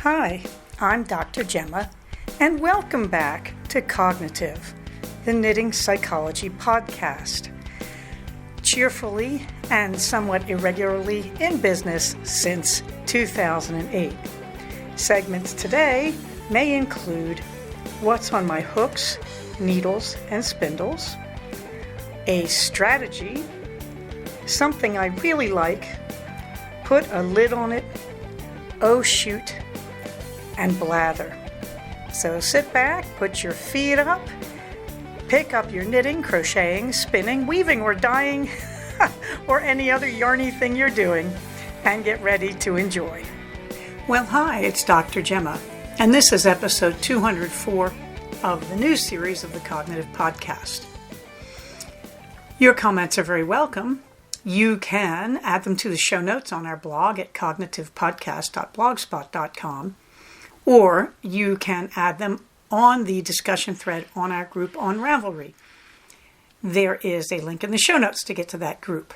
Hi, I'm Dr. Gemma, and welcome back to Cognitive, the Knitting Psychology podcast. Cheerfully and somewhat irregularly in business since 2008. Segments today may include what's on my hooks, needles, and spindles, a strategy, something I really like, put a lid on it, oh shoot, and blather. So sit back, put your feet up, pick up your knitting, crocheting, spinning, weaving, or dyeing, or any other yarny thing you're doing, and get ready to enjoy. Well, hi, it's Dr. Gemma, and this is episode 204 of the new series of the Cognitive Podcast. Your comments are very welcome. You can add them to the show notes on our blog at cognitivepodcast.blogspot.com, or you can add them on the discussion thread on our group on Ravelry. There is a link in the show notes to get to that group.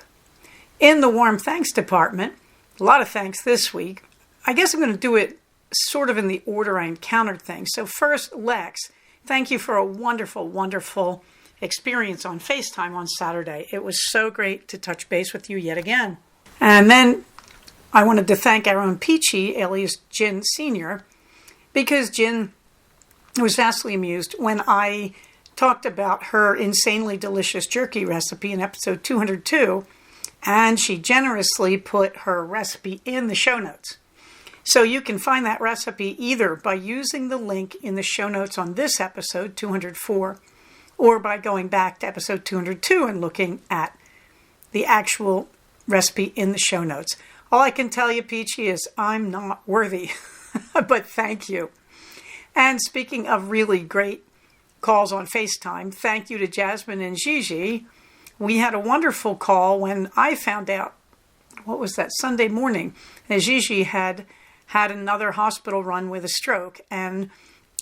In the warm thanks department, a lot of thanks this week. I guess I'm going to do it sort of in the order I encountered things. So first, Lex, thank you for a wonderful, wonderful experience on FaceTime on Saturday. It was so great to touch base with you yet again. And then I wanted to thank our own Peachy, alias Jin Sr., because Jin was vastly amused when I talked about her insanely delicious jerky recipe in episode 202, and she generously put her recipe in the show notes. So you can find that recipe either by using the link in the show notes on this episode, 204, or by going back to episode 202 and looking at the actual recipe in the show notes. All I can tell you, Peachy, is I'm not worthy, but thank you. And speaking of really great calls on FaceTime, thank you to Jasmine and Gigi. We had a wonderful call when I found out, what was that, Sunday morning, that Gigi had another hospital run with a stroke. And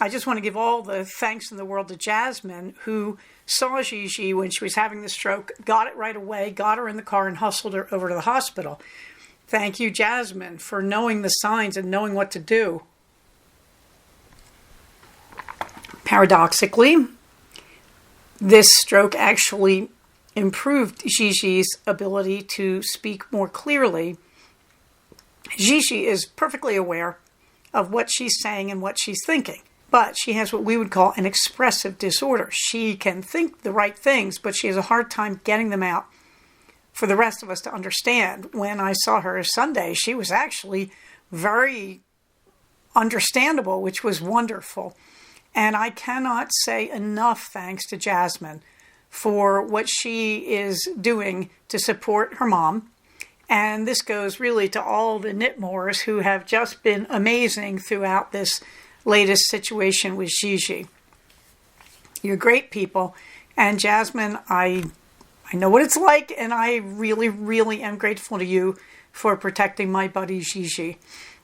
I just want to give all the thanks in the world to Jasmine, who saw Gigi when she was having the stroke, got it right away, got her in the car and hustled her over to the hospital. Thank you, Jasmine, for knowing the signs and knowing what to do. Paradoxically, this stroke actually improved Gigi's ability to speak more clearly. Gigi is perfectly aware of what she's saying and what she's thinking, but she has what we would call an expressive disorder. She can think the right things, but she has a hard time getting them out for the rest of us to understand. When I saw her Sunday, she was actually very understandable, which was wonderful. And I cannot say enough thanks to Jasmine for what she is doing to support her mom. And this goes really to all the Knitmores who have just been amazing throughout this latest situation with Gigi. You're great people. And Jasmine, I know what it's like, and I really, really am grateful to you for protecting my buddy Gigi.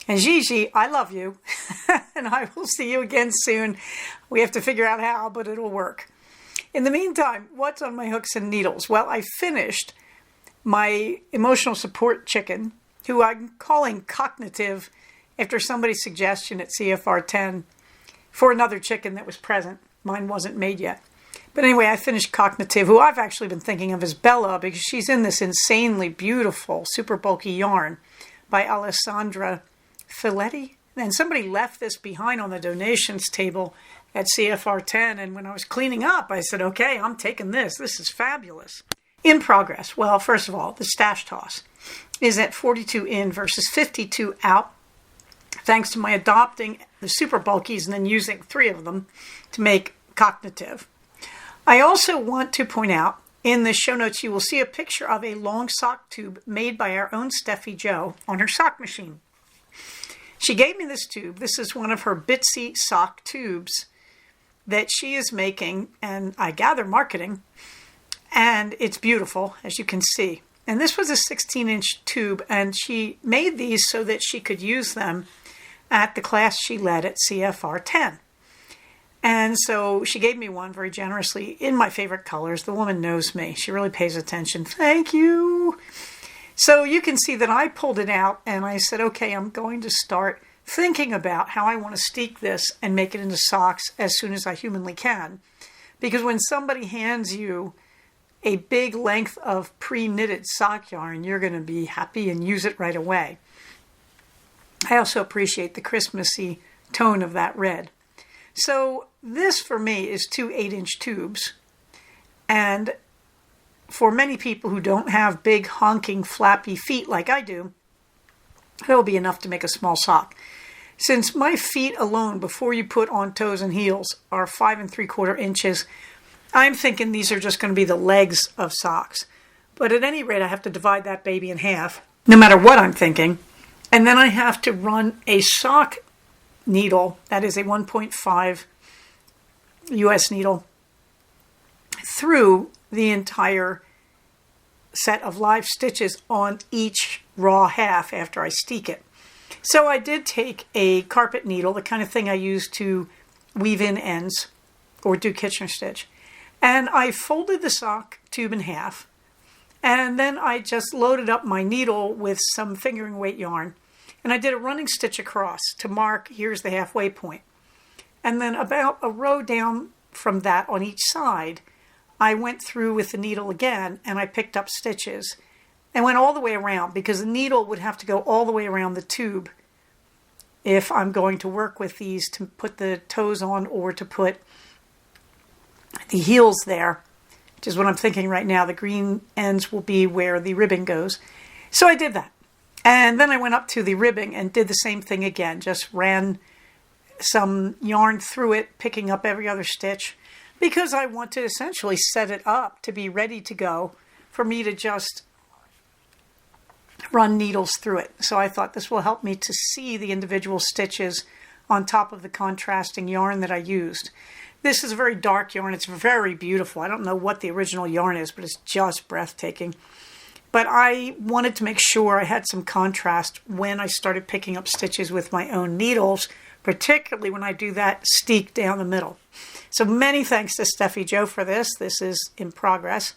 And Gigi, I love you, and I will see you again soon. We have to figure out how, but it'll work. In the meantime, what's on my hooks and needles? Well, I finished my emotional support chicken, who I'm calling Cognitive after somebody's suggestion at CFR 10 for another chicken that was present. Mine wasn't made yet. But anyway, I finished Cognitive, who I've actually been thinking of as Bella, because she's in this insanely beautiful, super bulky yarn by Alessandra Filetti. And somebody left this behind on the donations table at CFR 10, and when I was cleaning up, I said, okay, I'm taking this. This is fabulous. In progress. Well, first of all, the stash toss is at 42 in versus 52 out, thanks to my adopting the super bulkies and then using 3 of them to make Cognitive. I also want to point out, in the show notes, you will see a picture of a long sock tube made by our own Steffi Jo on her sock machine. She gave me this tube. This is one of her Bitsy sock tubes that she is making, and I gather marketing, and it's beautiful, as you can see. And this was a 16-inch tube, and she made these so that she could use them at the class she led at CFR 10. And so she gave me one very generously in my favorite colors. The woman knows me. She really pays attention. Thank you. So you can see that I pulled it out and I said, okay, I'm going to start thinking about how I want to steek this and make it into socks as soon as I humanly can. Because when somebody hands you a big length of pre-knitted sock yarn, you're going to be happy and use it right away. I also appreciate the Christmassy tone of that red. So this for me is 2 8-inch tubes. And for many people who don't have big honking flappy feet like I do, that'll be enough to make a small sock. Since my feet alone, before you put on toes and heels, are 5 3/4 inches, I'm thinking these are just going to be the legs of socks. But at any rate, I have to divide that baby in half, no matter what I'm thinking. And then I have to run a sock needle, that is a 1.5 US needle, through the entire set of live stitches on each raw half after I steek it. So I did take a carpet needle, the kind of thing I use to weave in ends or do Kitchener stitch, and I folded the sock tube in half, and then I just loaded up my needle with some fingering weight yarn, and I did a running stitch across to mark here's the halfway point. And then about a row down from that on each side, I went through with the needle again and I picked up stitches and went all the way around, because the needle would have to go all the way around the tube if I'm going to work with these to put the toes on or to put the heels there, which is what I'm thinking right now. The green ends will be where the ribbing goes. So I did that. And then I went up to the ribbing and did the same thing again. Just ran some yarn through it, picking up every other stitch, because I want to essentially set it up to be ready to go for me to just run needles through it. So I thought this will help me to see the individual stitches on top of the contrasting yarn that I used. This is a very dark yarn. It's very beautiful. I don't know what the original yarn is, but it's just breathtaking. But I wanted to make sure I had some contrast when I started picking up stitches with my own needles, particularly when I do that steek down the middle. So many thanks to Steffi Jo for this. This is in progress.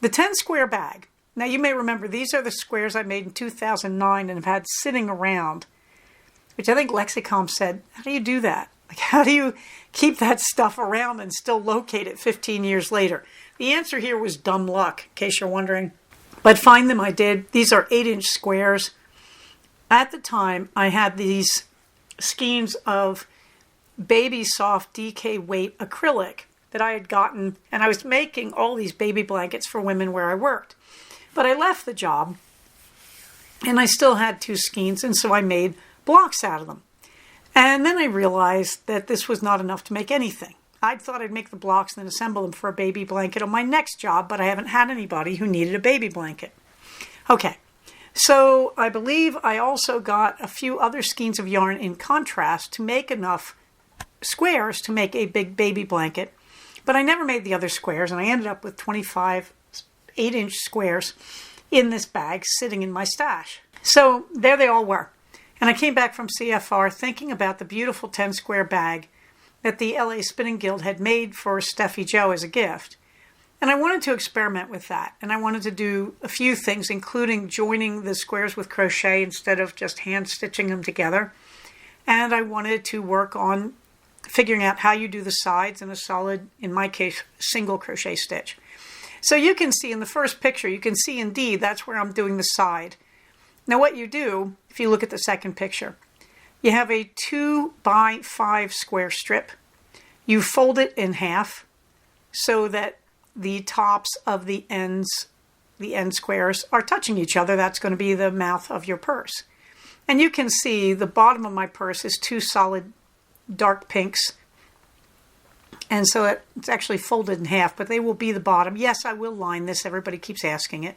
The 10 square bag. Now you may remember these are the squares I made in 2009 and have had sitting around, which I think Lexicom said, how do you do that? Like, how do you keep that stuff around and still locate it 15 years later? The answer here was dumb luck, in case you're wondering. But find them I did. These are 8-inch squares. At the time, I had these skeins of baby soft DK weight acrylic that I had gotten, and I was making all these baby blankets for women where I worked. But I left the job, and I still had 2 skeins, and so I made blocks out of them. And then I realized that this was not enough to make anything. I thought I'd make the blocks and then assemble them for a baby blanket on my next job, but I haven't had anybody who needed a baby blanket. Okay, so I believe I also got a few other skeins of yarn in contrast to make enough squares to make a big baby blanket, but I never made the other squares, and I ended up with 25 8-inch squares in this bag sitting in my stash. So there they all were. And I came back from CFR thinking about the beautiful 10 square bag that the LA Spinning Guild had made for Steffi Jo as a gift. And I wanted to experiment with that. And I wanted to do a few things, including joining the squares with crochet instead of just hand stitching them together. And I wanted to work on figuring out how you do the sides in a solid, in my case, single crochet stitch. So you can see in the first picture, you can see indeed that's where I'm doing the side. Now what you do, if you look at the second picture, you have a 2 by 5 square strip. You fold it in half so that the tops of the end squares are touching each other. That's going to be the mouth of your purse. And you can see the bottom of my purse is 2 solid dark pinks. And so it's actually folded in half, but they will be the bottom. Yes, I will line this. Everybody keeps asking it.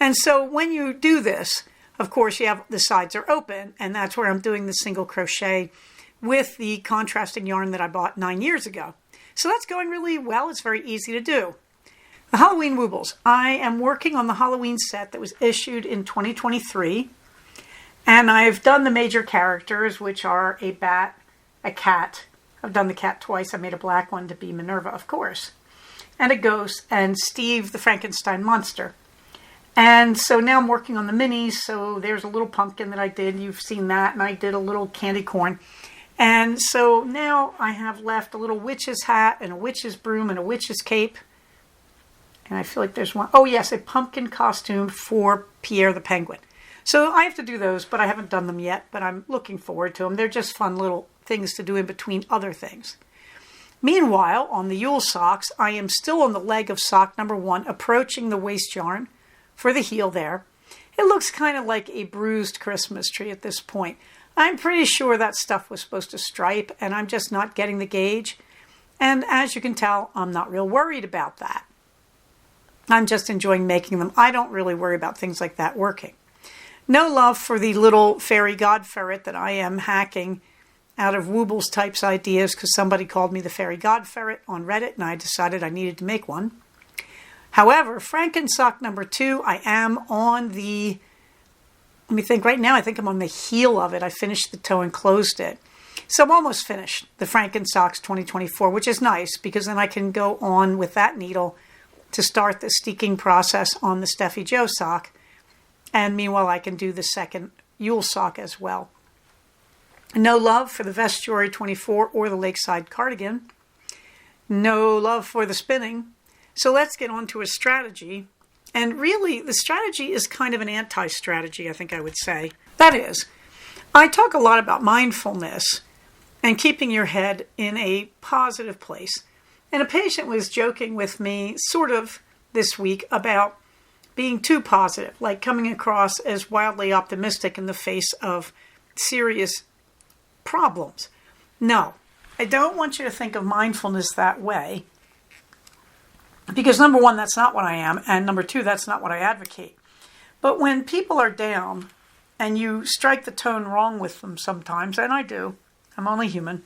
And so when you do this, of course, you have the sides are open, and that's where I'm doing the single crochet with the contrasting yarn that I bought 9 years ago. So that's going really well. It's very easy to do. The Halloween Woobles. I am working on the Halloween set that was issued in 2023. And I've done the major characters, which are a bat, a cat. I've done the cat twice. I made a black one to be Minerva, of course. And a ghost, and Steve the Frankenstein monster. And so now I'm working on the minis. So there's a little pumpkin that I did. You've seen that. And I did a little candy corn. And so now I have left a little witch's hat and a witch's broom and a witch's cape. And I feel like there's one. Oh, yes, a pumpkin costume for Pierre the Penguin. So I have to do those, but I haven't done them yet. But I'm looking forward to them. They're just fun little things to do in between other things. Meanwhile, on the Yule socks, I am still on the leg of sock number 1, approaching the waist yarn for the heel there. It looks kind of like a bruised Christmas tree at this point. I'm pretty sure that stuff was supposed to stripe, and I'm just not getting the gauge. And as you can tell, I'm not real worried about that. I'm just enjoying making them. I don't really worry about things like that working. No love for the little fairy god ferret that I am hacking out of Woobles Types Ideas because somebody called me the fairy god ferret on Reddit, and I decided I needed to make one. However, Frankensock number 2, I am on the, let me think, right now I think I'm on the heel of it. I finished the toe and closed it. So I'm almost finished the Frankensocks 2024, which is nice because then I can go on with that needle to start the steeking process on the Steffi Joe sock. And meanwhile, I can do the second Yule sock as well. No love for the Vestuary 24 or the Lakeside cardigan. No love for the spinning. So let's get on to a strategy. And really, the strategy is kind of an anti-strategy, I think I would say. That is, I talk a lot about mindfulness and keeping your head in a positive place. And a patient was joking with me sort of this week about being too positive, like coming across as wildly optimistic in the face of serious problems. No, I don't want you to think of mindfulness that way. Because number 1, that's not what I am. And number 2, that's not what I advocate. But when people are down and you strike the tone wrong with them sometimes, and I do, I'm only human,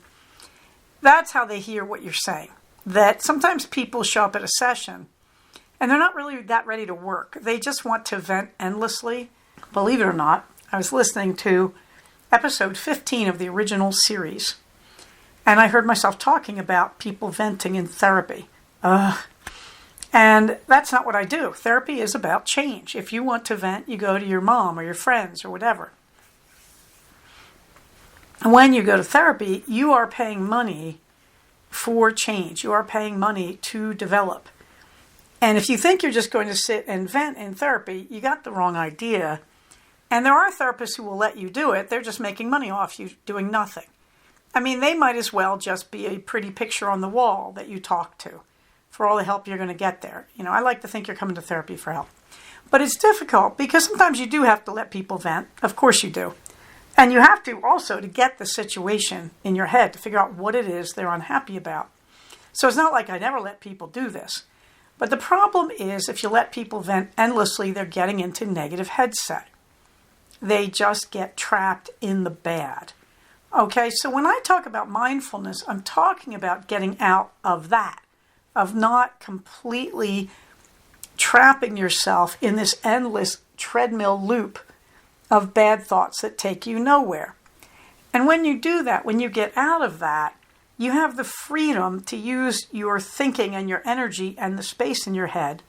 that's how they hear what you're saying. That sometimes people show up at a session and they're not really that ready to work. They just want to vent endlessly. Believe it or not, I was listening to episode 15 of the original series, and I heard myself talking about people venting in therapy. And that's not what I do. Therapy is about change. If you want to vent, you go to your mom or your friends or whatever. And when you go to therapy, you are paying money for change. You are paying money to develop. And if you think you're just going to sit and vent in therapy, you got the wrong idea. And there are therapists who will let you do it. They're just making money off you doing nothing. I mean, they might as well just be a pretty picture on the wall that you talk to for all the help you're going to get there. You know, I like to think you're coming to therapy for help. But it's difficult because sometimes you do have to let people vent. Of course you do. And you have to also to get the situation in your head to figure out what it is they're unhappy about. So it's not like I never let people do this. But the problem is if you let people vent endlessly, they're getting into negative headset. They just get trapped in the bad. Okay, so when I talk about mindfulness, I'm talking about getting out of that, of not completely trapping yourself in this endless treadmill loop of bad thoughts that take you nowhere. And when you do that, when you get out of that, you have the freedom to use your thinking and your energy and the space in your head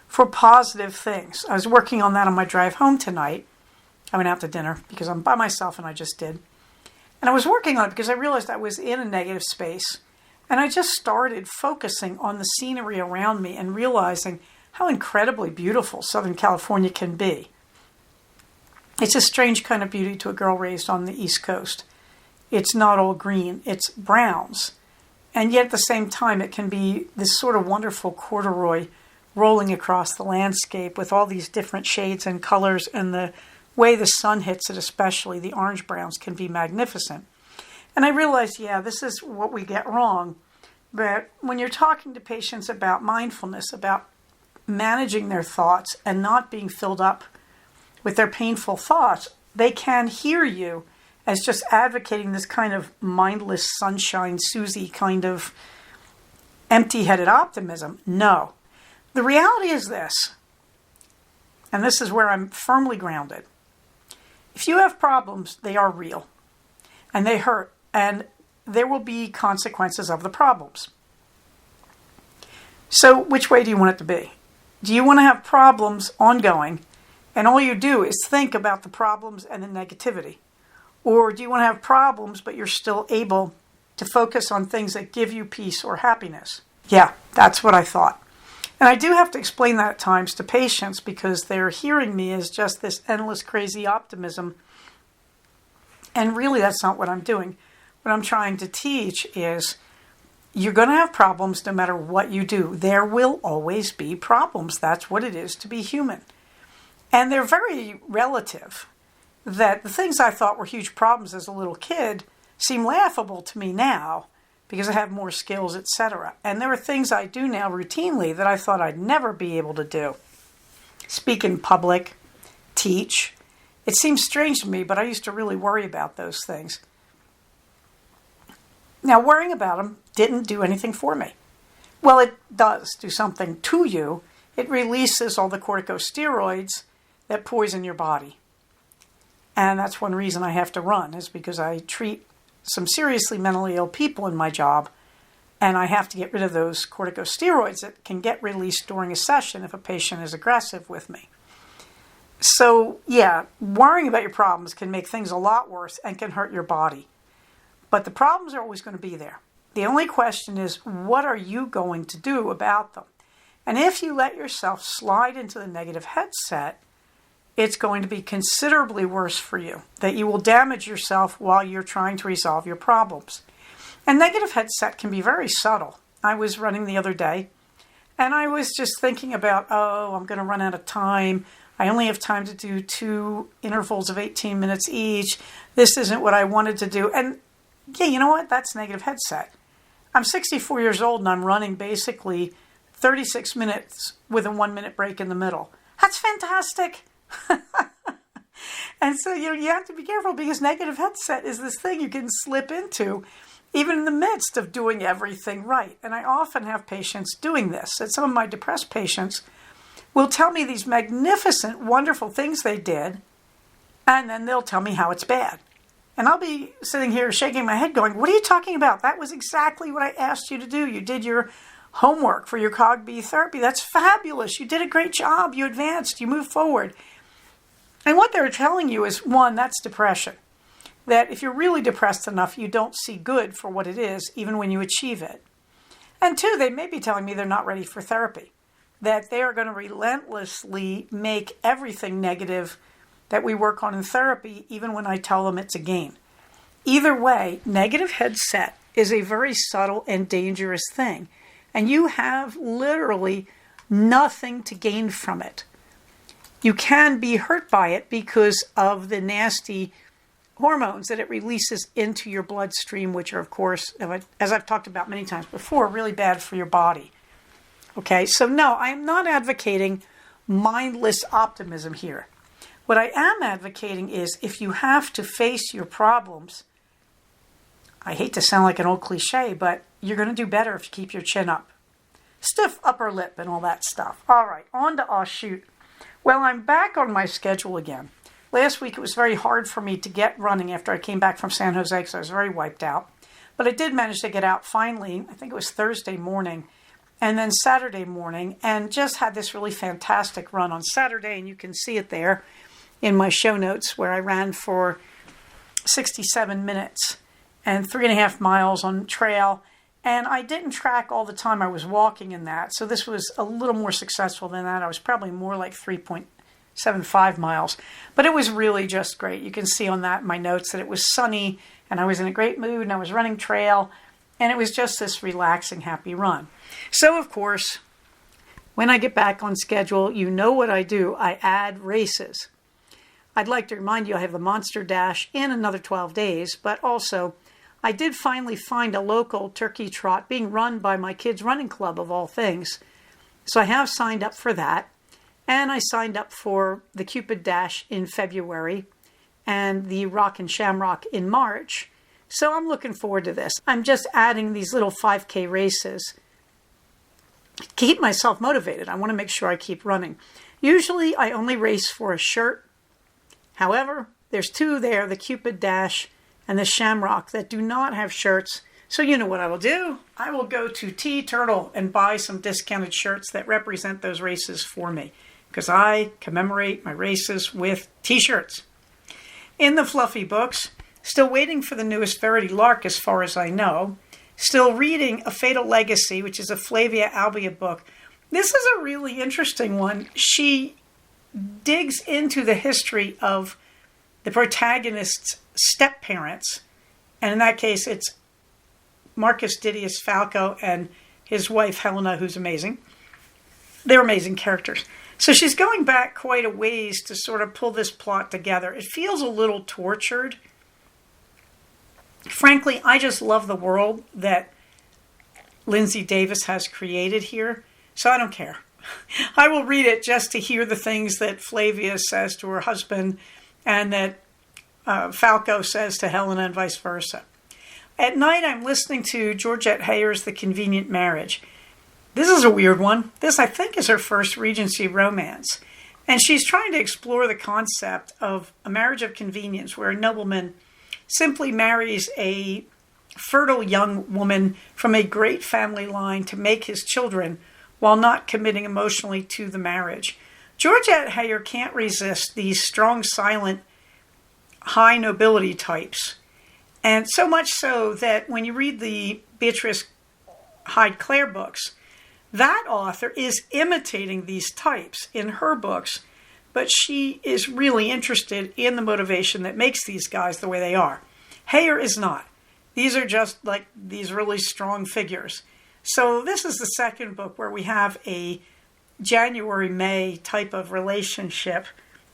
for positive things. I was working on that on my drive home tonight. I went out to dinner because I'm by myself and I just did. And I was working on it because I realized I was in a negative space. And I just started focusing on the scenery around me and realizing how incredibly beautiful Southern California can be. It's a strange kind of beauty to a girl raised on the East Coast. It's not all green, it's browns. And yet at the same time, it can be this sort of wonderful corduroy rolling across the landscape with all these different shades and colors, and the way the sun hits it, especially the orange browns, can be magnificent. And I realized, yeah, this is what we get wrong. But when you're talking to patients about mindfulness, about managing their thoughts and not being filled up with their painful thoughts, they can hear you as just advocating this kind of mindless sunshine Susie kind of empty-headed optimism. No. The reality is this, and this is where I'm firmly grounded. If you have problems, they are real, and they hurt, and there will be consequences of the problems. So which way do you want it to be? Do you want to have problems ongoing and all you do is think about the problems and the negativity? Or do you want to have problems but you're still able to focus on things that give you peace or happiness? Yeah, that's what I thought. And I do have to explain that at times to patients because they're hearing me as just this endless crazy optimism. And really that's not what I'm doing. What I'm trying to teach is you're going to have problems no matter what you do. There will always be problems. That's what it is to be human. And they're very relative. That the things I thought were huge problems as a little kid seem laughable to me now because I have more skills, etc. And there are things I do now routinely that I thought I'd never be able to do. Speak in public, teach. It seems strange to me, but I used to really worry about those things. Now, worrying about them didn't do anything for me. Well, it does do something to you. It releases all the corticosteroids that poison your body. And that's one reason I have to run, is because I treat some seriously mentally ill people in my job, and I have to get rid of those corticosteroids that can get released during a session if a patient is aggressive with me. So, yeah, worrying about your problems can make things a lot worse and can hurt your body. But the problems are always going to be there. The only question is, what are you going to do about them? And if you let yourself slide into the negative headset, it's going to be considerably worse for you, that you will damage yourself while you're trying to resolve your problems. And negative headset can be very subtle. I was running the other day, and I was just thinking about, I'm going to run out of time. I only have time to do 2 intervals of 18 minutes each. This isn't what I wanted to do. And yeah, you know what? That's negative headset. I'm 64 years old, and I'm running basically 36 minutes with a 1-minute break in the middle. That's fantastic. And so, you have to be careful because negative headset is this thing you can slip into even in the midst of doing everything right. And I often have patients doing this. And some of my depressed patients will tell me these magnificent, wonderful things they did, and then they'll tell me how it's bad. And I'll be sitting here shaking my head going, what are you talking about? That was exactly what I asked you to do. You did your homework for your CogB therapy. That's fabulous. You did a great job. You advanced. You moved forward. And what they're telling you is, one, that's depression. That if you're really depressed enough, you don't see good for what it is, even when you achieve it. And two, they may be telling me they're not ready for therapy. That they are going to relentlessly make everything negative that we work on in therapy, even when I tell them it's a gain. Either way, negative headset is a very subtle and dangerous thing. And you have literally nothing to gain from it. You can be hurt by it because of the nasty hormones that it releases into your bloodstream, which are, of course, as I've talked about many times before, really bad for your body. Okay, so no, I'm not advocating mindless optimism here. What I am advocating is if you have to face your problems, I hate to sound like an old cliche, but you're going to do better if you keep your chin up. Stiff upper lip and all that stuff. All right, on to I'll shoot. Well, I'm back on my schedule again. Last week it was very hard for me to get running after I came back from San Jose because I was very wiped out. But I did manage to get out finally, I think it was Thursday morning, and then Saturday morning, and just had this really fantastic run on Saturday, and you can see it there in my show notes where I ran for 67 minutes and 3.5 miles on trail. And I didn't track all the time I was walking in that. So this was a little more successful than that. I was probably more like 3.75 miles. But it was really just great. You can see on that in my notes that it was sunny and I was in a great mood and I was running trail. And it was just this relaxing, happy run. So, of course, when I get back on schedule, you know what I do. I add races. I'd like to remind you I have the Monster Dash in another 12 days, but also I did finally find a local turkey trot being run by my kids' running club, of all things. So I have signed up for that. And I signed up for the Cupid Dash in February and the Rock and Shamrock in March. So I'm looking forward to this. I'm just adding these little 5K races to keep myself motivated. I want to make sure I keep running. Usually I only race for a shirt. However, there's two there, the Cupid Dash and the Shamrock, that do not have shirts. So you know what I will do? I will go to T-Turtle and buy some discounted shirts that represent those races for me, because I commemorate my races with t-shirts. In the fluffy books, still waiting for the newest Verity Lark as far as I know. Still reading A Fatal Legacy, which is a Flavia Albia book. This is a really interesting one. She digs into the history of the protagonist's step-parents, and in that case it's Marcus Didius Falco and his wife Helena, who's amazing. They're amazing characters. So she's going back quite a ways to sort of pull this plot together. It feels a little tortured. Frankly, I just love the world that Lindsay Davis has created here, so I don't care. I will read it just to hear the things that Flavia says to her husband and that Falco says to Helena and vice versa. At night, I'm listening to Georgette Heyer's The Convenient Marriage. This is a weird one. This, I think, is her first Regency romance. And she's trying to explore the concept of a marriage of convenience where a nobleman simply marries a fertile young woman from a great family line to make his children while not committing emotionally to the marriage. Georgette Heyer can't resist these strong, silent, high nobility types. And so much so that when you read the Beatrice Hyde Clare books, that author is imitating these types in her books, but she is really interested in the motivation that makes these guys the way they are. Heyer is not. These are just like these really strong figures. So this is the second book where we have a January-May type of relationship.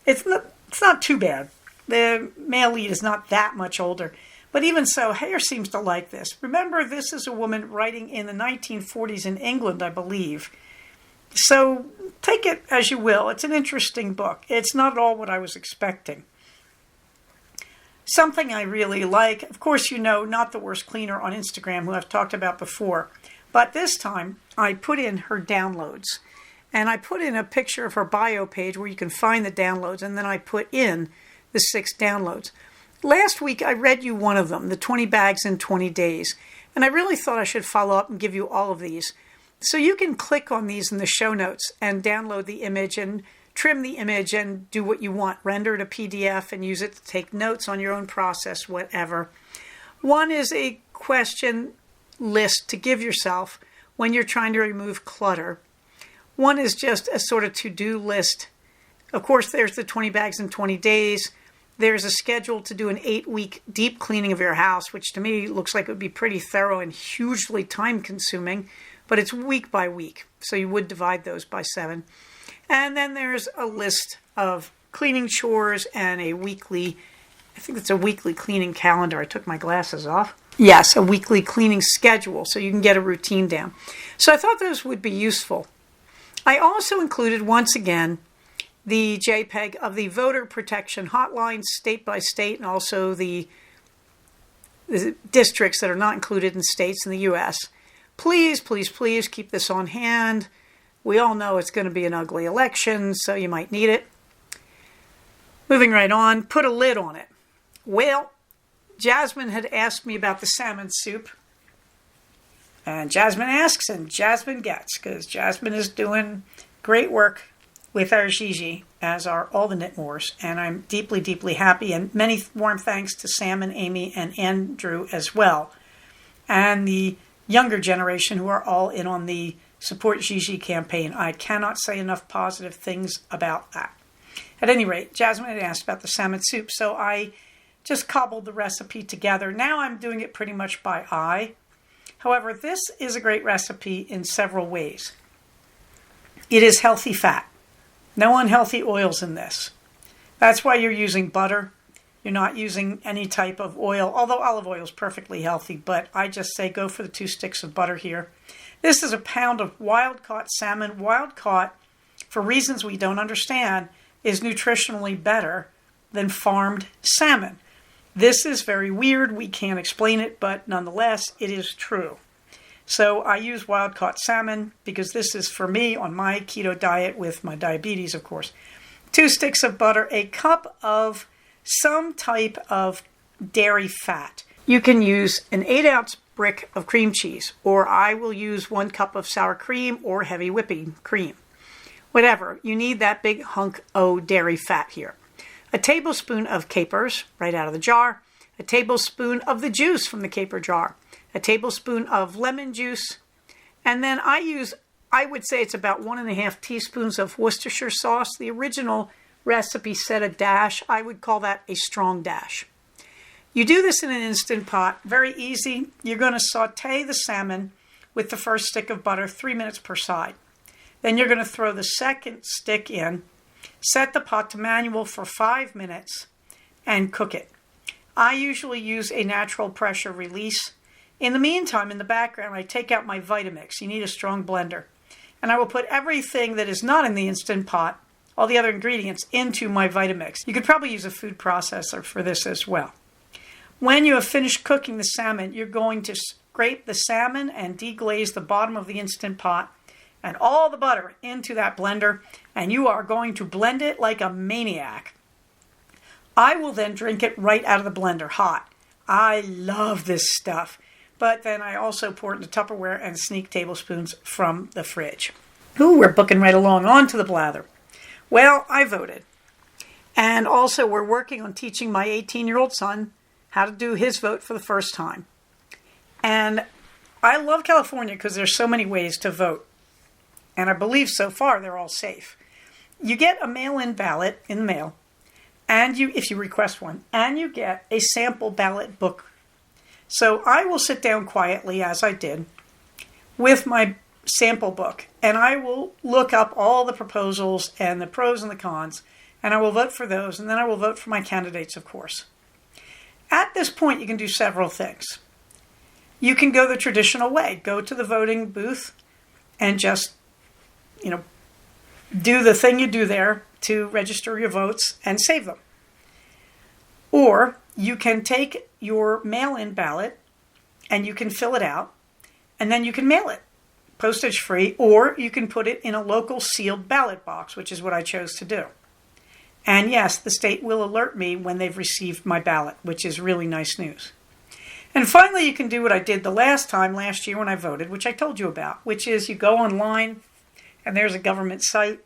It's not too bad. The male lead is not that much older. But even so, Heyer seems to like this. Remember, this is a woman writing in the 1940s in England, I believe. So take it as you will. It's an interesting book. It's not at all what I was expecting. Something I really like, of course, you know, Not the Worst Cleaner on Instagram, who I've talked about before. But this time, I put in her downloads. And I put in a picture of her bio page where you can find the downloads. And then I put in the 6 downloads. Last week, I read you one of them, the 20 bags in 20 days. And I really thought I should follow up and give you all of these. So you can click on these in the show notes and download the image and trim the image and do what you want. Render it a PDF and use it to take notes on your own process, whatever. One is a question list to give yourself when you're trying to remove clutter. One is just a sort of to-do list. Of course, there's the 20 bags in 20 days. There's a schedule to do an 8-week deep cleaning of your house, which to me looks like it would be pretty thorough and hugely time-consuming, but it's week by week, so you would divide those by 7. And then there's a list of cleaning chores and a weekly, I think it's a weekly cleaning calendar. I took my glasses off. Yes, a weekly cleaning schedule, so you can get a routine down. So I thought those would be useful. I also included, once again, the JPEG of the voter protection hotline state by state, and also the districts that are not included in states in the U.S. Please, please, please keep this on hand. We all know it's going to be an ugly election, so you might need it. Moving right on, put a lid on it. Well, Jasmine had asked me about the salmon soup. And Jasmine asks and Jasmine gets, because Jasmine is doing great work with our Gigi, as are all the Knitmores, and I'm deeply, deeply happy, and many warm thanks to Sam and Amy and Andrew as well, and the younger generation who are all in on the Support Gigi campaign. I cannot say enough positive things about that. At any rate, Jasmine had asked about the salmon soup, so I just cobbled the recipe together. Now I'm doing it pretty much by eye. However, this is a great recipe in several ways. It is healthy fat. No unhealthy oils in this. That's why you're using butter. You're not using any type of oil, although olive oil is perfectly healthy, but I just say go for the 2 sticks of butter here. This is a pound of wild-caught salmon. Wild-caught, for reasons we don't understand, is nutritionally better than farmed salmon. This is very weird. We can't explain it, but nonetheless, it is true. So I use wild-caught salmon because this is for me on my keto diet with my diabetes, of course. 2 sticks of butter, a cup of some type of dairy fat. You can use an 8-ounce brick of cream cheese, or I will use 1 cup of sour cream or heavy whipping cream. Whatever, you need that big hunk of dairy fat here. A tablespoon of capers right out of the jar, a tablespoon of the juice from the caper jar, a tablespoon of lemon juice, and then I would say it's about 1.5 teaspoons of Worcestershire sauce. The original recipe said a dash. I would call that a strong dash. You do this in an Instant Pot, very easy. You're going to saute the salmon with the first stick of butter, 3 minutes per side. Then you're going to throw the second stick in, set the pot to manual for 5 minutes, and cook it. I usually use a natural pressure release. In the meantime, in the background, I take out my Vitamix. You need a strong blender. And I will put everything that is not in the Instant Pot, all the other ingredients, into my Vitamix. You could probably use a food processor for this as well. When you have finished cooking the salmon, you're going to scrape the salmon and deglaze the bottom of the Instant Pot and all the butter into that blender, and you are going to blend it like a maniac. I will then drink it right out of the blender, hot. I love this stuff. But then I also pour it into Tupperware and sneak tablespoons from the fridge. Ooh, we're booking right along. On to the blather. Well, I voted. And also we're working on teaching my 18-year-old son how to do his vote for the first time. And I love California because there's so many ways to vote. And I believe so far they're all safe. You get a mail-in ballot in the mail, and if you request one, and you get a sample ballot book. So I will sit down quietly, as I did, with my sample book, and I will look up all the proposals and the pros and the cons, and I will vote for those, and then I will vote for my candidates, of course. At this point, you can do several things. You can go the traditional way. Go to the voting booth and just do the thing you do there to register your votes and save them. Or you can take your mail-in ballot and you can fill it out and then you can mail it, postage free, or you can put it in a local sealed ballot box, which is what I chose to do. And yes, the state will alert me when they've received my ballot, which is really nice news. And finally, you can do what I did last year when I voted, which I told you about, which is you go online and there's a government site,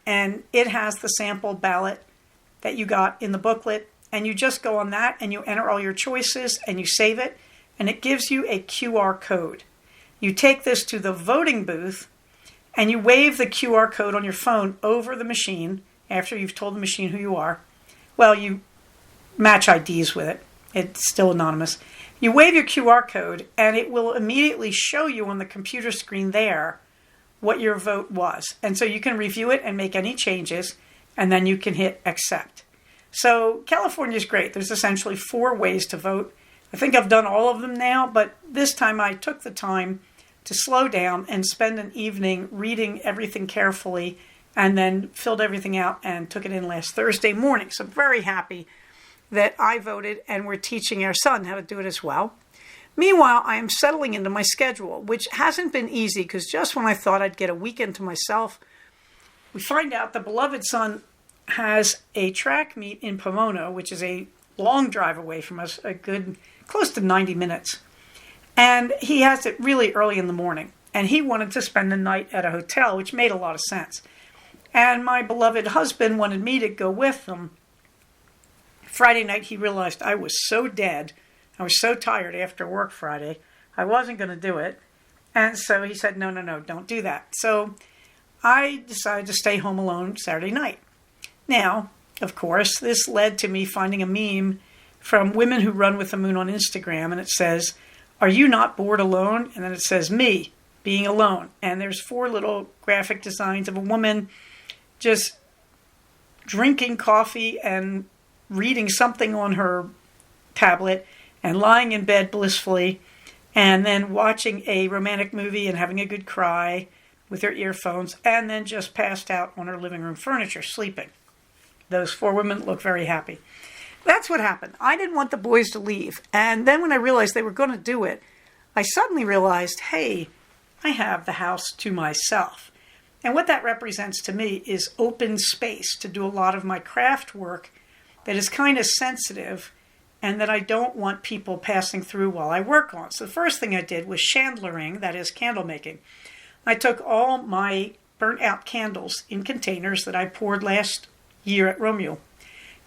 and it has the sample ballot that you got in the booklet, and you just go on that and you enter all your choices and you save it, and it gives you a QR code. You take this to the voting booth and you wave the QR code on your phone over the machine after you've told the machine who you are. Well, you match IDs with it. It's still anonymous. You wave your QR code and it will immediately show you on the computer screen there what your vote was. And so you can review it and make any changes, and then you can hit accept. So California is great. There's essentially 4 ways to vote. I think I've done all of them now, but this time I took the time to slow down and spend an evening reading everything carefully, and then filled everything out and took it in last Thursday morning. So I'm very happy that I voted, and we're teaching our son how to do it as well. Meanwhile, I am settling into my schedule, which hasn't been easy because just when I thought I'd get a weekend to myself, we find out the beloved son has a track meet in Pomona, which is a long drive away from us, a good close to 90 minutes. And he has it really early in the morning. And he wanted to spend the night at a hotel, which made a lot of sense. And my beloved husband wanted me to go with him. Friday night, he realized I was so dead. I was so tired after work Friday, I wasn't going to do it. And so he said, no, don't do that. So I decided to stay home alone Saturday night. Now, of course, this led to me finding a meme from Women Who Run with the Moon on Instagram, and it says, "Are you not bored alone?" And then it says, "Me, being alone." And there's 4 little graphic designs of a woman just drinking coffee and reading something on her tablet and lying in bed blissfully, and then watching a romantic movie and having a good cry with her earphones, and then just passed out on her living room furniture, sleeping. Those 4 women look very happy. That's what happened. I didn't want the boys to leave. And then when I realized they were going to do it, I suddenly realized, hey, I have the house to myself. And what that represents to me is open space to do a lot of my craft work that is kind of sensitive and that I don't want people passing through while I work on. So the first thing I did was chandlering, that is candle making. I took all my burnt out candles in containers that I poured last year at Romeo.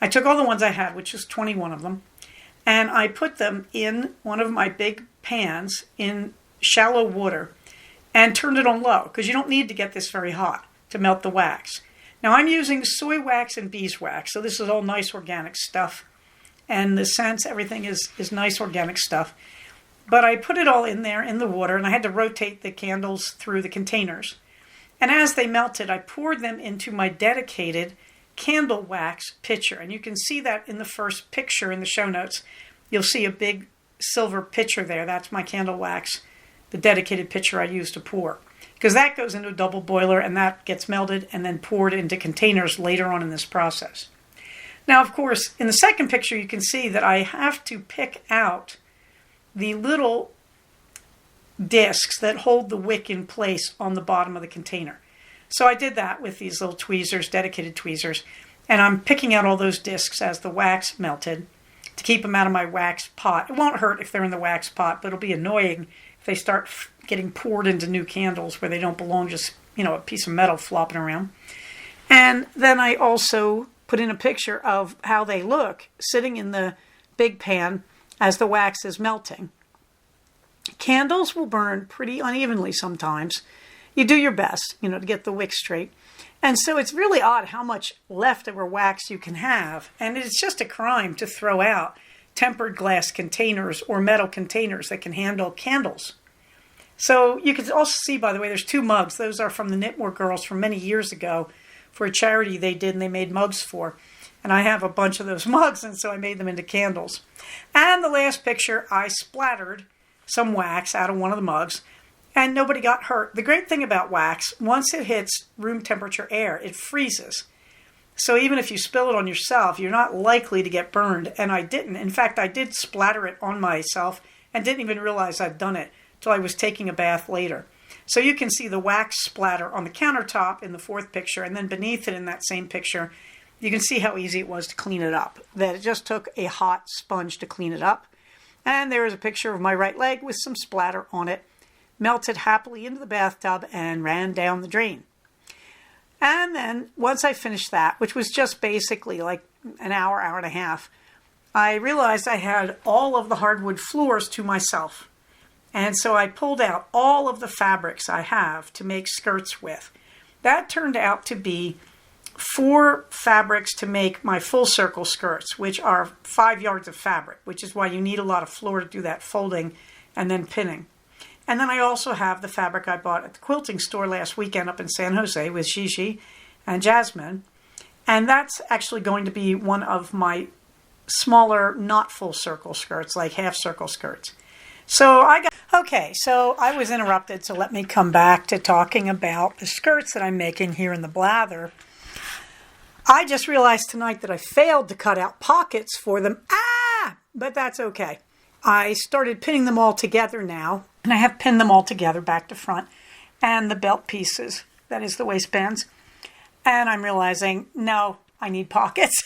I took all the ones I had, which was 21 of them, and I put them in one of my big pans in shallow water and turned it on low, because you don't need to get this very hot to melt the wax. Now I'm using soy wax and beeswax, so this is all nice organic stuff. And the scents, everything is nice organic stuff. But I put it all in there in the water, and I had to rotate the candles through the containers. And as they melted, I poured them into my dedicated candle wax pitcher. And you can see that in the first picture in the show notes. You'll see a big silver pitcher there. That's my candle wax, the dedicated pitcher I use to pour. Because that goes into a double boiler, and that gets melted and then poured into containers later on in this process. Now, of course, in the second picture, you can see that I have to pick out the little discs that hold the wick in place on the bottom of the container. So I did that with these little tweezers, dedicated tweezers, and I'm picking out all those discs as the wax melted to keep them out of my wax pot. It won't hurt if they're in the wax pot, but it'll be annoying if they start getting poured into new candles where they don't belong, just, a piece of metal flopping around. And then I also put in a picture of how they look sitting in the big pan as the wax is melting. Candles will burn pretty unevenly sometimes. You do your best, to get the wick straight. And so it's really odd how much leftover wax you can have. And it's just a crime to throw out tempered glass containers or metal containers that can handle candles. So you can also see, by the way, there's 2 mugs. Those are from the Knitmore girls from many years ago for a charity they did and they made mugs for. And I have a bunch of those mugs, and so I made them into candles. And the last picture, I splattered some wax out of one of the mugs, and nobody got hurt. The great thing about wax, once it hits room temperature air, it freezes. So even if you spill it on yourself, you're not likely to get burned. And I didn't. In fact, I did splatter it on myself and didn't even realize I'd done it until I was taking a bath later. So you can see the wax splatter on the countertop in the fourth picture, and then beneath it in that same picture, you can see how easy it was to clean it up. That it just took a hot sponge to clean it up. And there is a picture of my right leg with some splatter on it, melted happily into the bathtub and ran down the drain. And then once I finished that, which was just basically like an hour, hour and a half, I realized I had all of the hardwood floors to myself. And so I pulled out all of the fabrics I have to make skirts with. That turned out to be 4 fabrics to make my full circle skirts, which are 5 yards of fabric, which is why you need a lot of floor to do that folding and then pinning. And then I also have the fabric I bought at the quilting store last weekend up in San Jose with Gigi and Jasmine. And that's actually going to be one of my smaller, not full circle skirts, like half circle skirts. So I was interrupted, so let me come back to talking about the skirts that I'm making here in the blather. I just realized tonight that I failed to cut out pockets for them. But that's okay. I started pinning them all together now, and I have pinned them all together back to front, and the belt pieces, that is the waistbands. And I'm realizing, no, I need pockets.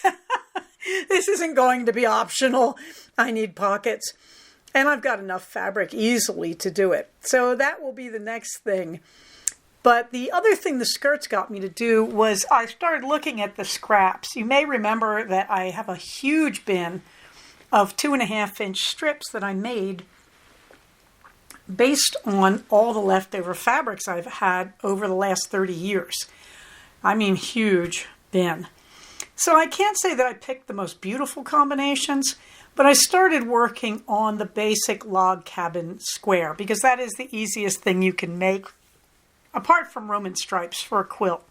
This isn't going to be optional. I need pockets. And I've got enough fabric easily to do it. So that will be the next thing. But the other thing the skirts got me to do was I started looking at the scraps. You may remember that I have a huge bin of 2.5-inch strips that I made based on all the leftover fabrics I've had over the last 30 years. I mean, huge bin. So I can't say that I picked the most beautiful combinations, but I started working on the basic log cabin square because that is the easiest thing you can make apart from Roman stripes for a quilt.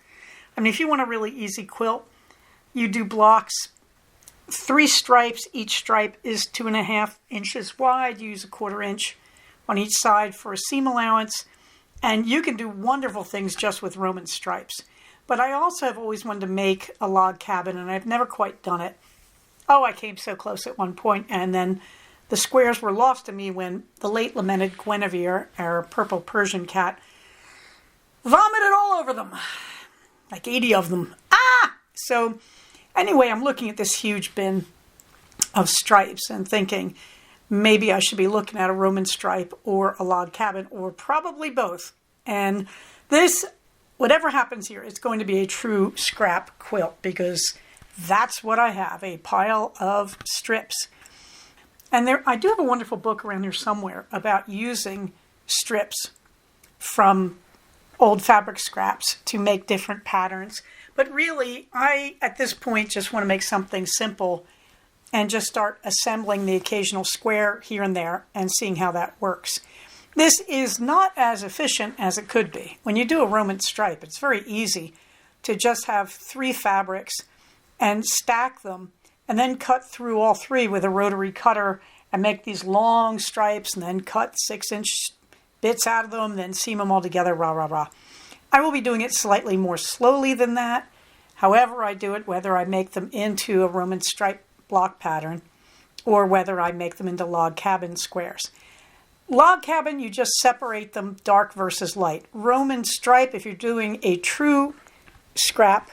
I mean, if you want a really easy quilt, you do blocks, 3 stripes. Each stripe is 2.5 inches wide. You use a 1/4 inch on each side for a seam allowance, and you can do wonderful things just with Roman stripes. But I also have always wanted to make a log cabin, and I've never quite done it. Oh, I came so close at one point, and then the squares were lost to me when the late lamented Guinevere, our purple Persian cat, vomited all over them. Like 80 of them. So anyway, I'm looking at this huge bin, of stripes and thinking maybe I should be looking at a Roman stripe or a log cabin or probably both. And this, whatever happens here, it's going to be a true scrap quilt because that's what I have, a pile of strips. And I do have a wonderful book around here somewhere about using strips from old fabric scraps to make different patterns. But really, I, at this point, just want to make something simple and just start assembling the occasional square here and there and seeing how that works. This is not as efficient as it could be. When you do a Roman stripe, it's very easy to just have 3 fabrics and stack them and then cut through all 3 with a rotary cutter and make these long stripes and then cut 6-inch bits out of them, then seam them all together, rah, rah, rah. I will be doing it slightly more slowly than that. However I do it, whether I make them into a Roman stripe block pattern or whether I make them into log cabin squares. Log cabin, you just separate them dark versus light. Roman stripe, if you're doing a true scrap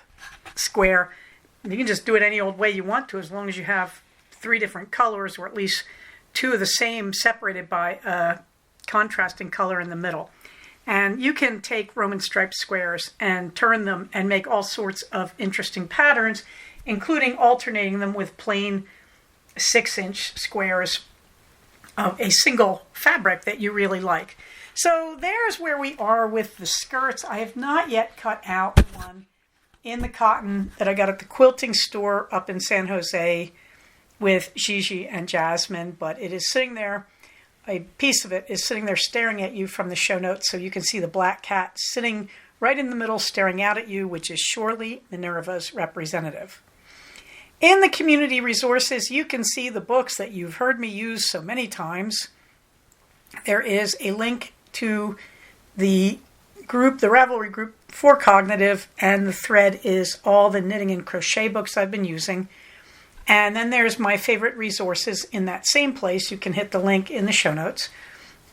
square, you can just do it any old way you want to as long as you have 3 different colors or at least 2 of the same separated by a contrasting color in the middle. And you can take Roman stripe squares and turn them and make all sorts of interesting patterns, including alternating them with plain 6-inch squares of a single fabric that you really like. So there's where we are with the skirts. I have not yet cut out one in the cotton that I got at the quilting store up in San Jose with Gigi and Jasmine, but it is sitting there. A piece of it is sitting there staring at you from the show notes, so you can see the black cat sitting right in the middle staring out at you, which is surely Minerva's representative. In the community resources, you can see the books that you've heard me use so many times. There is a link to the group, the Ravelry group for Cognitive, and the thread is all the knitting and crochet books I've been using. And then there's my favorite resources in that same place. You can hit the link in the show notes.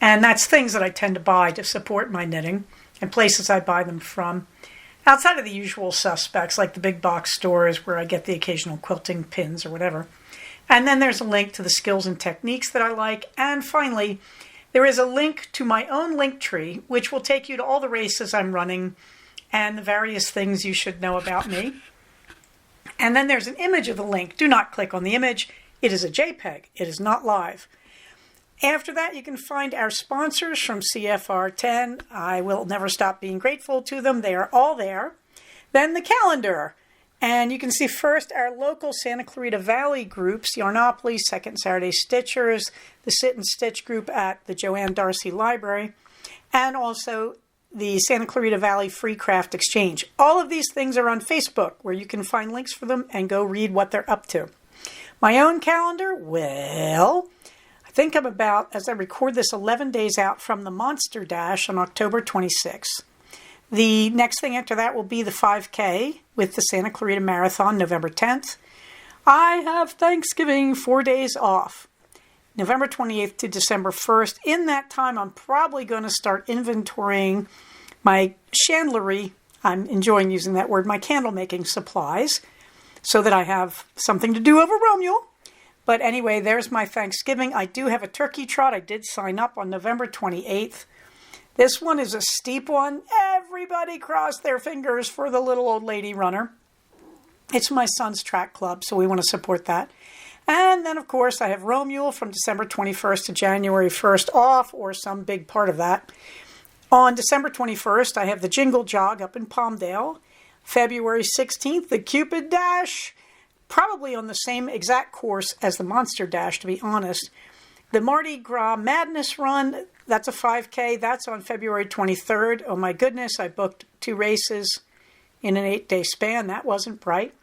And that's things that I tend to buy to support my knitting and places I buy them from. Outside of the usual suspects, like the big box stores where I get the occasional quilting pins or whatever. And then there's a link to the skills and techniques that I like. And finally, there is a link to my own link tree, which will take you to all the races I'm running and the various things you should know about me. And then there's an image of the link. Do not click on the image. It is a JPEG. It is not live. After that, you can find our sponsors from CFR10. I will never stop being grateful to them. They are all there. Then the calendar. And you can see first our local Santa Clarita Valley groups, Yarnopoly, Second Saturday Stitchers, the Sit and Stitch group at the Joanne Darcy Library, and also the Santa Clarita Valley Free Craft Exchange. All of these things are on Facebook, where you can find links for them and go read what they're up to. My own calendar, well, I think I'm about, as I record this, 11 days out from the Monster Dash on October 26th. The next thing after that will be the 5K with the Santa Clarita Marathon, November 10th. I have Thanksgiving 4 days off, November 28th to December 1st. In that time, I'm probably going to start inventorying my chandlery. I'm enjoying using that word, my candle making supplies, so that I have something to do over Romuel. But anyway, there's my Thanksgiving. I do have a turkey trot. I did sign up on November 28th. This one is a steep one. Everybody cross their fingers for the little old lady runner. It's my son's track club, so we want to support that. And then, of course, I have Romuel from December 21st to January 1st off, or some big part of that. On December 21st, I have the Jingle Jog up in Palmdale. February 16th, the Cupid Dash, probably on the same exact course as the Monster Dash, to be honest. The Mardi Gras Madness Run, that's a 5K. That's on February 23rd. Oh my goodness, I booked 2 races in an 8-day span. That wasn't bright.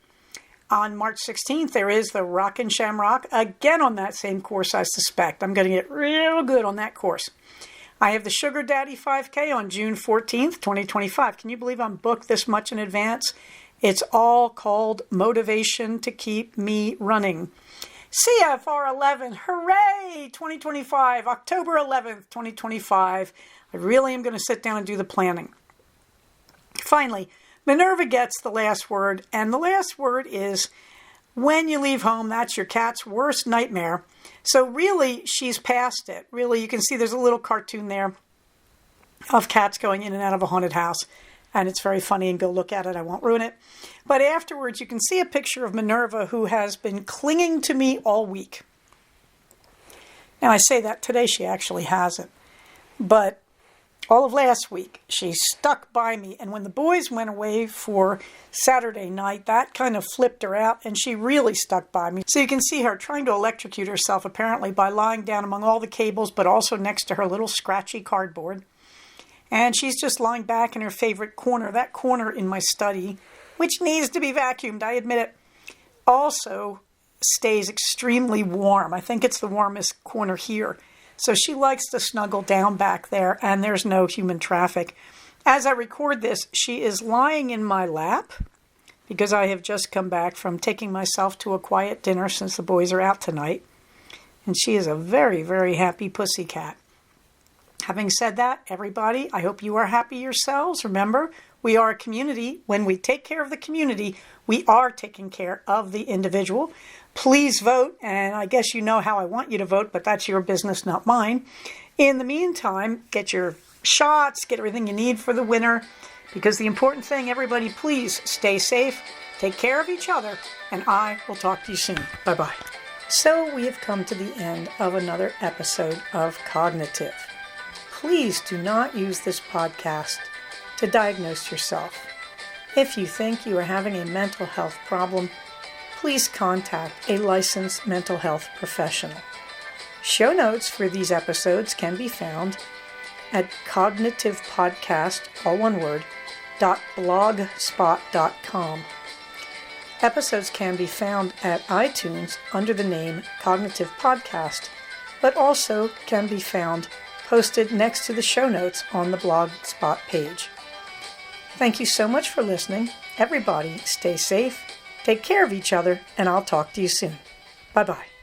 On March 16th, there is the Rockin' Shamrock, again on that same course, I suspect. I'm going to get real good on that course. I have the Sugar Daddy 5K on June 14th, 2025. Can you believe I'm booked this much in advance? It's all called Motivation to Keep Me Running. CFR 11, hooray, 2025, October 11th, 2025. I really am going to sit down and do the planning. Finally, Minerva gets the last word, and the last word is When you leave home, that's your cat's worst nightmare. So really, she's past it. Really, you can see there's a little cartoon there of cats going in and out of a haunted house. And it's very funny, and go look at it. I won't ruin it. But afterwards, you can see a picture of Minerva, who has been clinging to me all week. Now, I say that today she actually hasn't. But all of last week, she stuck by me. And when the boys went away for Saturday night, that kind of flipped her out, and she really stuck by me. So you can see her trying to electrocute herself, apparently, by lying down among all the cables, but also next to her little scratchy cardboard. And she's just lying back in her favorite corner, that corner in my study, which needs to be vacuumed, I admit it, also stays extremely warm. I think it's the warmest corner here. So she likes to snuggle down back there, and there's no human traffic. As I record this, she is lying in my lap because I have just come back from taking myself to a quiet dinner since the boys are out tonight. And she is a very, very happy pussycat. Having said that, everybody, I hope you are happy yourselves. Remember, we are a community. When we take care of the community, we are taking care of the individual. Please vote, and I guess you know how I want you to vote, but that's your business, not mine. In the meantime, get your shots, get everything you need for the winter, because the important thing, everybody, please stay safe, take care of each other, and I will talk to you soon. Bye-bye. So we have come to the end of another episode of Cognitive. Please do not use this podcast to diagnose yourself. If you think you are having a mental health problem, please contact a licensed mental health professional. Show notes for these episodes can be found at cognitivepodcast, all one word, .blogspot.com. Episodes can be found at iTunes under the name Cognitive Podcast, but also can be found posted next to the show notes on the Blogspot page. Thank you so much for listening. Everybody, stay safe, take care of each other, and I'll talk to you soon. Bye-bye.